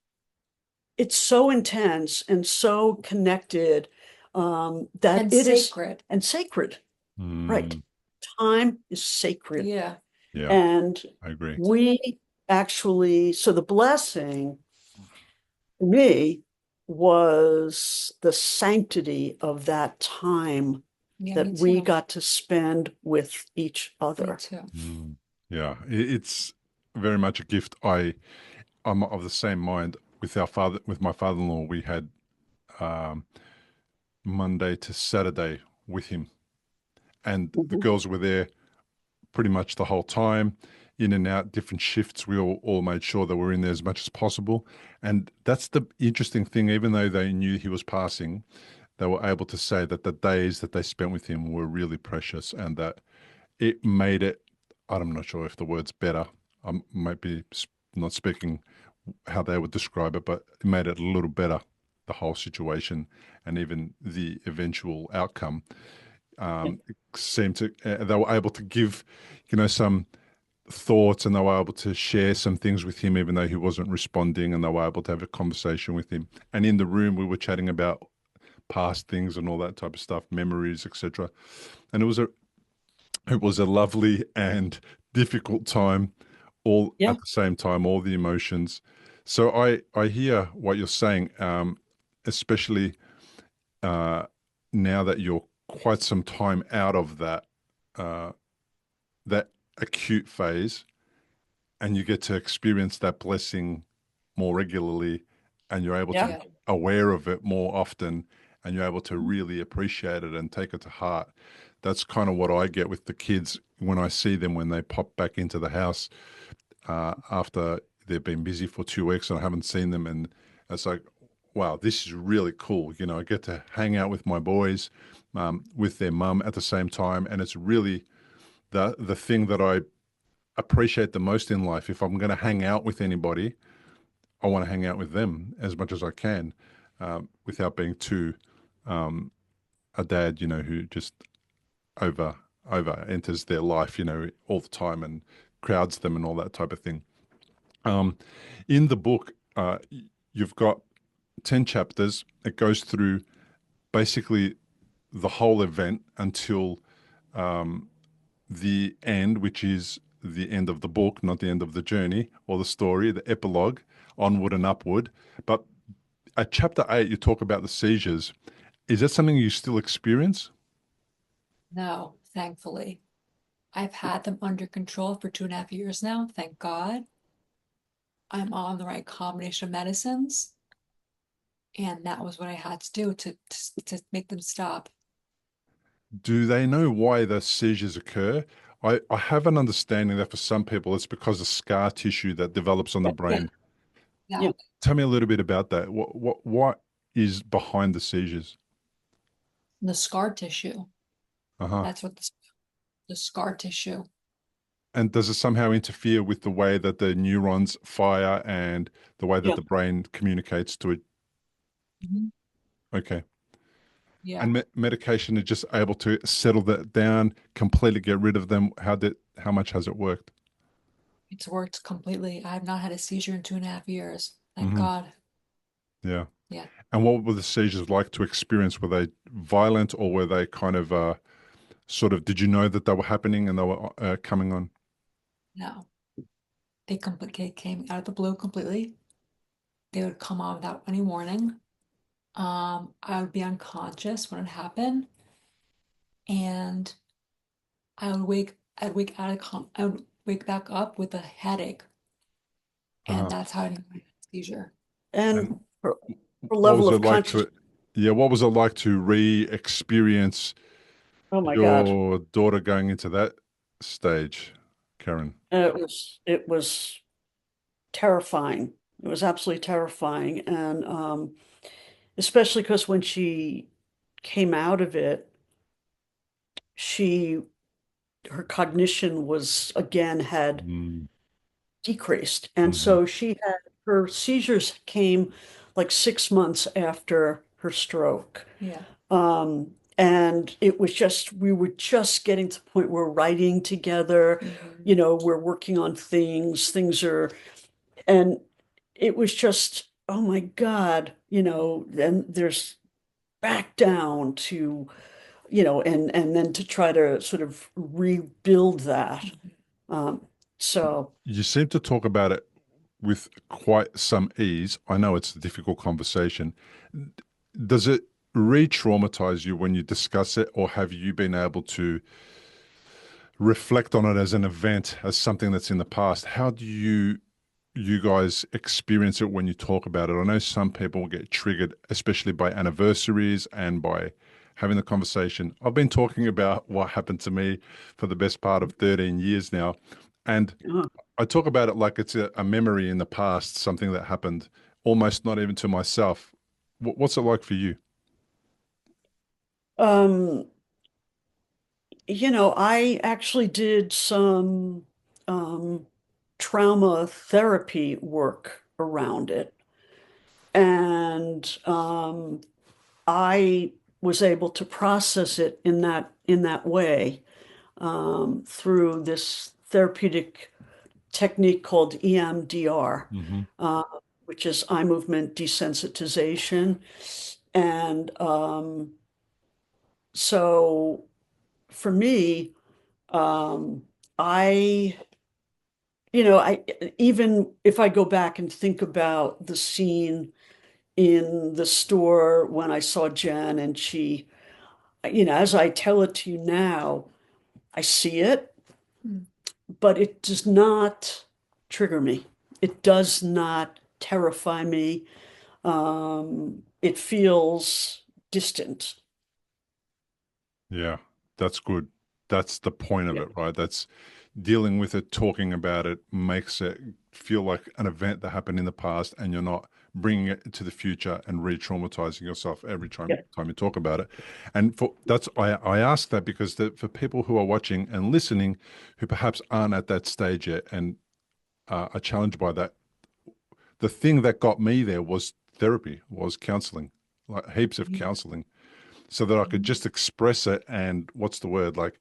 it's so intense and so connected, that And it is, sacred. and sacred. Right. Mm. Time is sacred. Yeah. Yeah, And I agree. we actually, so the blessing for me was the sanctity of that time Yeah, that me we too. got to spend with each Me other. too. Mm. Yeah, it's very much a gift. I'm of the same mind with with my father-in-law. We had um, Monday to Saturday with him, and the Mhm. girls were there pretty much the whole time, in and out, different shifts. We all made sure that we're in there as much as possible. And that's the interesting thing, even though they knew he was passing, they were able to say that the days that they spent with him were really precious and that it made it, I'm not sure if the word's better. I might be not speaking how they would describe it, but it made it a little better, the whole situation and even the eventual outcome. Yeah. It seemed to, they were able to give, some thoughts, and they were able to share some things with him, even though he wasn't responding, and they were able to have a conversation with him. And in the room, we were chatting about past things and all that type of stuff, memories, etc. And it was a lovely and difficult time, all Yeah. at the same time, all the emotions. So I hear what you're saying, especially uh, now that you're quite some time out of uh, that acute phase, and you get to experience that blessing more regularly, and you're able to Yeah. Yeah. be aware of it more often, and you're able to really appreciate it and take it to heart. That's kind of what I get with the kids when I see them when they pop back into the house after they've been busy for 2 weeks and I haven't seen them, and it's like, wow, this is really cool. I get to hang out with my boys, with their mum at the same time, and it's really the thing that I appreciate the most in life. If I'm going to hang out with anybody, I want to hang out with them as much as I can, without being too a dad, who just over over enters their life, all the time and crowds them and all that type of thing. Um, in the book, you've got 10 chapters. It goes through basically the whole event until the end, which is the end of the book, not the end of the journey or the story, the epilogue, onward and upward. But at chapter 8, you talk about the seizures. Is that something you still experience? No, thankfully. I've had them under control for 2.5 years now, thank God. I'm on the right combination of medicines, and that was what I had to do to make them stop. Do they know why the seizures occur? I have an understanding that for some people it's because of scar tissue that develops on the Yeah. brain. Yeah. Yeah, Tell me a little bit about that. What is behind the seizures? the scar tissue. Uh-huh. That's what the scar tissue. And does it somehow interfere with the way that the neurons fire and the way that Yeah. the brain communicates to it? Mhm. Okay. Yeah, And medication is just able to settle that down, completely get rid of them. How much has it worked? it's worked completely. I have not had a seizure in 2.5 years. Thank Hmm. God. Yeah. Yeah, And what were the seizures like to experience? Were they violent, or were they kind of sort of, did you know that they were happening and they were coming on? no. They came out of the blue completely. They would come on without any warning. I would be unconscious when it happened, and I would wake back up with a headache, and Uh, that's how I knew I had a seizure. and And her what level was it of like conscious. to, yeah, what was it like to re-experience Oh my God. your daughter going into that stage, Karen? It was terrifying. It was absolutely terrifying. And especially because when she came out of it, she her cognition was again had Mm. decreased. And Hmm. so she had her seizures came like 6 months after her stroke. Yeah. And it was just, we were just getting to the point where we're writing together, Mhm. we're working on things are, and it was just, oh my God, then there's back down to, and then to try to sort of rebuild that. Mhm. Um, so You seem to talk about it with quite some ease. I know it's a difficult conversation. Does it re-traumatize you when you discuss it, or have you been able to reflect on it as an event, as something that's in the past? How do you guys experience it when you talk about it? I know some people get triggered, especially by anniversaries and by having the conversation. I've been talking about what happened to me for the best part of 13 years now. And Uh, I talk about it like it's a memory in the past, something that happened almost not even to myself. What's it like for you? Um, I actually did some um, trauma therapy work around it. And I was able to process it in that way through this therapeutic technique called EMDR, Hmm. uh, which is eye movement desensitization. And so for me, um, I, I even if I go back and think about the scene in the store when I saw Jen and she, as I tell it to you now, I see it, Mm. but it does not trigger me. It does not terrify me. It feels distant. Yeah, that's good. That's the point of Yeah, it, right? That's dealing with it, talking about it makes it feel like an event that happened in the past, and you're not bringing it to the future and re-traumatizing yourself every time yeah, you talk about it. And for that's I ask that because for people who are watching and listening who perhaps aren't at that stage yet and are challenged by that, the thing that got me there was therapy, was counseling, like heaps of Yeah. counseling, so that I could Mhm. just express it and what's the word, like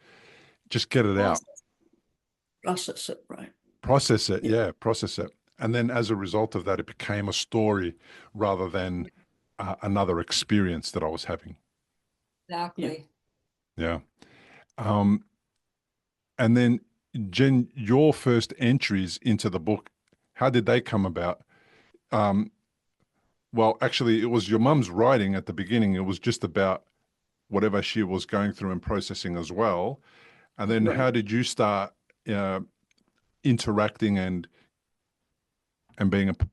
just get it out, process it, right. process it. Yeah, Yeah, process it. And then as a result of that, it became a story rather than another experience that I was having. yeah. Exactly. Yeah. Um, and then, Jen, your first entries into the book, how did they come about? Um, well, actually, it was your mum's writing at the beginning. It was just about whatever she was going through and processing as well. And then, Right. how did you start uh, interacting and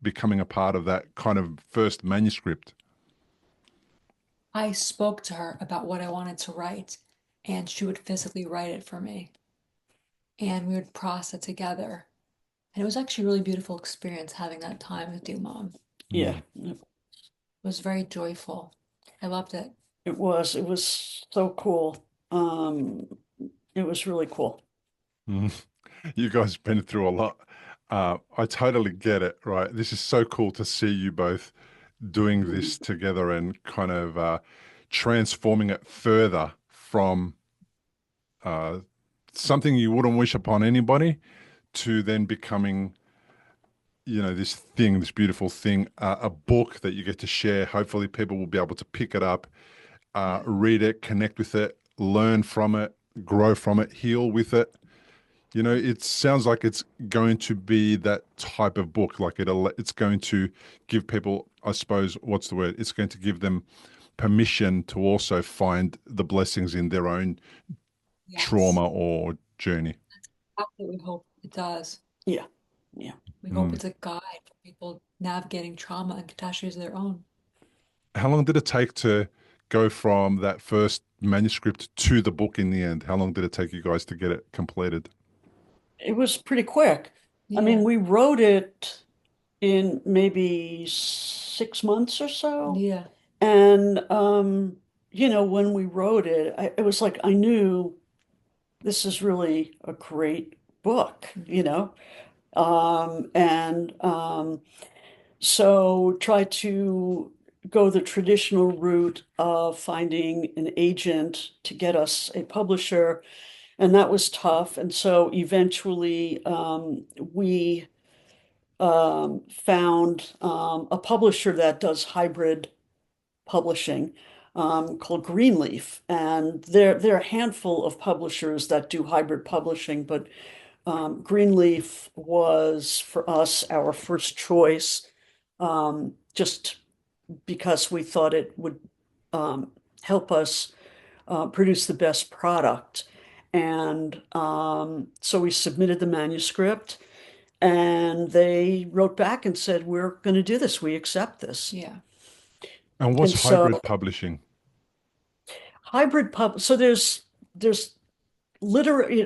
becoming a part of that kind of first manuscript? I spoke to her about what I wanted to write, and she would physically write it for me, and we would process it together. And it was actually a really beautiful experience having that time with you, Mom. Yeah, Mm. It was very joyful. I loved it. it was so cool. Um, it was really cool. Mm. You guys have been through a lot. I totally get it, right? This is so cool to see you both doing Mhm. this together and kind of transforming it further from uh, something you wouldn't wish upon anybody to then becoming, this thing, this beautiful thing, a book that you get to share. Hopefully, people will be able to pick it up, Yeah. read it, connect with it, learn from it, grow from it, heal with it. It sounds like it's going to be that type of book. Like it's going to give people, I suppose, what's the word? It's going to give them permission to also find the blessings in their own Yes. trauma or journey. That's what we hope it does. Yeah, yeah. We hope Mm. it's a guide for people navigating trauma and catastrophes of their own. How long did it take to go from that first manuscript to the book in the end? How long did it take you guys to get it completed? It was pretty quick. I mean, Yeah. we wrote it in maybe 6 months or so. Yeah. And, when we wrote it, it was like I knew this is really a great book, Mhm. and so try to go the traditional route of finding an agent to get us a publisher, and that was tough. And so eventually we found a publisher that does hybrid publishing called Greenleaf, and there are a handful of publishers that do hybrid publishing, but Greenleaf was for us our first choice, just because we thought it would help us produce the best product. And so we submitted the manuscript, and they wrote back and said, "We're going to do this. We accept this." Yeah. And what's And so hybrid publishing? hybrid pub. So there's literally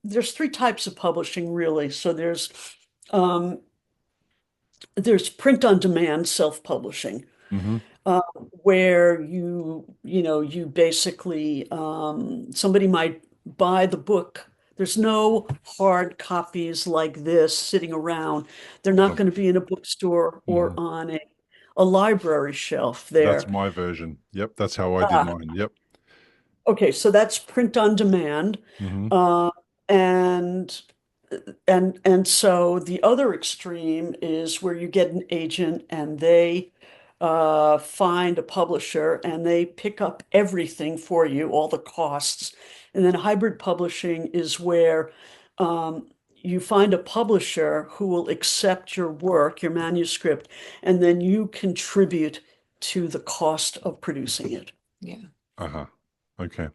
there's three types of publishing really. So um, there's print on demand self-publishing, Mm-hmm. where you basically somebody might buy the book. There's no hard copies like this sitting around. They're not going to be in a bookstore or on a library shelf That's there. my version. Yep, that's how I did mine. Yep. Okay, so that's print on demand. Mm-hmm. Uh, and and so the other extreme is where you get an agent and they find a publisher and they pick up everything for you, all the costs. And then hybrid publishing is where you find a publisher who will accept your work, your manuscript, and then you contribute to the cost of producing it. Yeah. Uh-huh. Okay.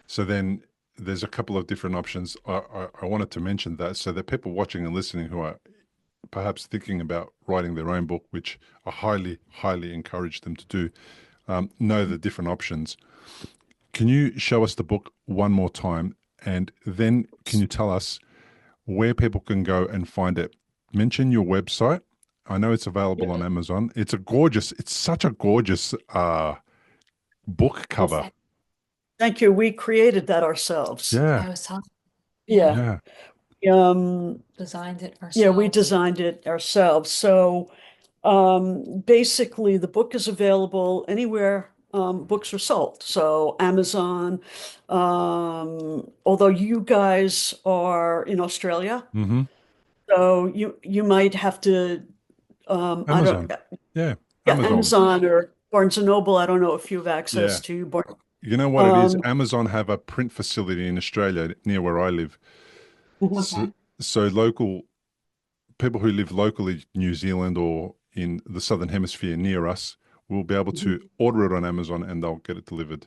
So then there's a couple of different options. I wanted to mention that so that people watching and listening who are perhaps thinking about writing their own book, which I highly, highly encourage them to do, know the different options. Can you show us the book one more time? And then can you tell us where people can go and find it? Mention your website. I know it's available on Amazon. It's such a gorgeous book cover. Thank you. We created that ourselves. Yeah. I was talking. Yeah. Yeah. Designed it ourselves. Yeah, we designed it ourselves. So basically, the book is available anywhere books are sold. So Amazon, although you guys are in Australia, Mm-hmm. so you might have to I Amazon. don't Yeah. yeah, Amazon. Amazon or Barnes and Noble. I don't know if you have access Yeah. to Barnes. You know what it is? Amazon have a print facility in Australia near where I live. So, Okay. so local people who live locally, New Zealand or in the Southern Hemisphere near us, will be able to order it on Amazon and they'll get it delivered.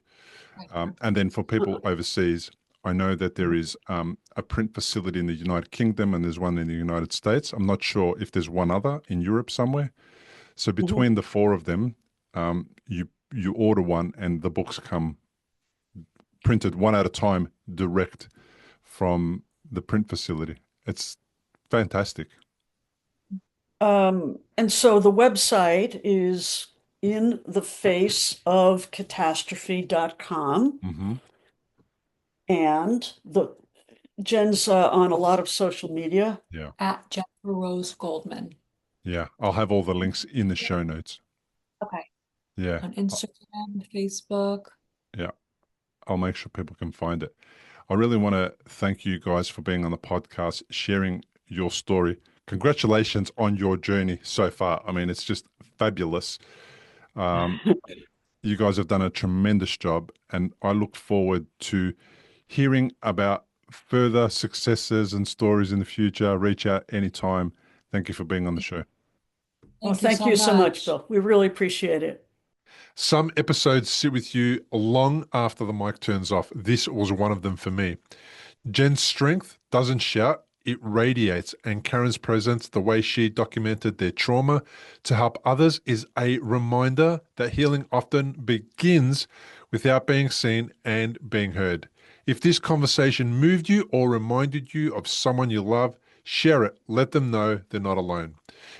And then for people overseas, I know that there is a print facility in the United Kingdom and there's one in the United States. I'm not sure if there's one other in Europe somewhere. So between the four of them, you order one and the books come printed one at a time direct from the print facility. It's fantastic. And so the website is in the face of catastrophe.com. Mm-hmm. And Jen's on a lot of social media. Yeah. At Jennifer Rose Goldman. Yeah. I'll have all the links in the show notes. Okay. Yeah. On Instagram, Facebook. Yeah. I'll make sure people can find it. I really want to thank you guys for being on the podcast, sharing your story. Congratulations on your journey so far. I mean, it's just fabulous. You guys have done a tremendous job, and I look forward to hearing about further successes and stories in the future. Reach out anytime. Thank you for being on the show. Well, thank you so much, Bill. We really appreciate it. Some episodes sit with you long after the mic turns off. This was one of them for me. Jen's strength doesn't shout, it radiates, and Karyn's presence, the way she documented their trauma to help others, is a reminder that healing often begins without being seen and being heard. If this conversation moved you or reminded you of someone you love, share it. Let them know they're not alone.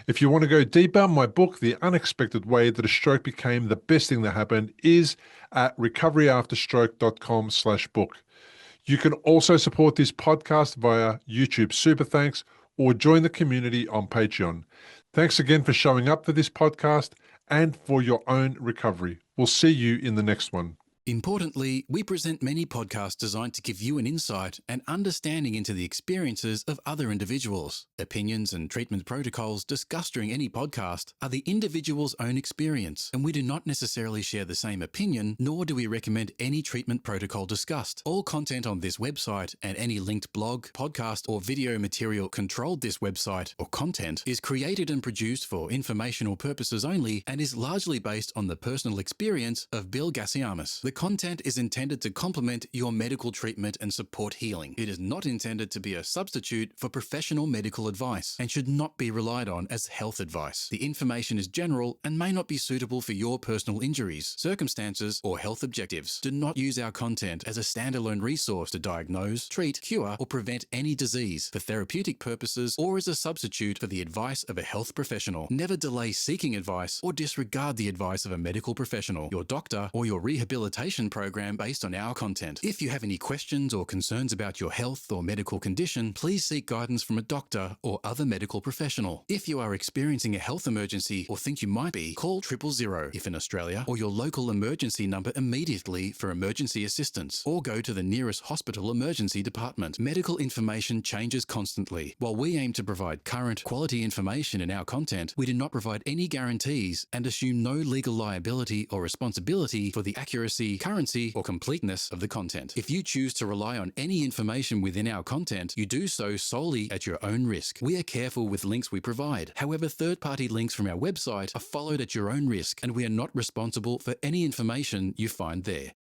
If you want to go deeper, my book, The Unexpected Way That a Stroke Became the Best Thing That Happened, is at recoveryafterstroke.com/book. You can also support this podcast via YouTube Super Thanks or join the community on Patreon. Thanks again for showing up for this podcast and for your own recovery. We'll see you in the next one. Importantly, we present many podcasts designed to give you an insight and understanding into the experiences of other individuals. Opinions and treatment protocols discussed during any podcast are the individual's own experience, and we do not necessarily share the same opinion, nor do we recommend any treatment protocol discussed. All content on this website and any linked blog, podcast, or video material controlled this website or content is created and produced for informational purposes only and is largely based on the personal experience of Bill Gassiamis. The content is intended to complement your medical treatment and support healing. It is not intended to be a substitute for professional medical advice and should not be relied on as health advice. The information is general and may not be suitable for your personal injuries, circumstances, or health objectives. Do not use our content as a standalone resource to diagnose, treat, cure, or prevent any disease for therapeutic purposes or as a substitute for the advice of a health professional. Never delay seeking advice or disregard the advice of a medical professional, your doctor, or your rehabilitation program based on our content. If you have any questions or concerns about your health or medical condition, please seek guidance from a doctor or other medical professional. If you are experiencing a health emergency or think you might be, call 000 if in Australia, or your local emergency number immediately for emergency assistance, or go to the nearest hospital emergency department. Medical information changes constantly. While we aim to provide current, quality information in our content, we do not provide any guarantees and assume no legal liability or responsibility for the accuracy, currency, or completeness of the content. If you choose to rely on any information within our content, you do so solely at your own risk. We are careful with links we provide. However, third-party links from our website are followed at your own risk, and we are not responsible for any information you find there.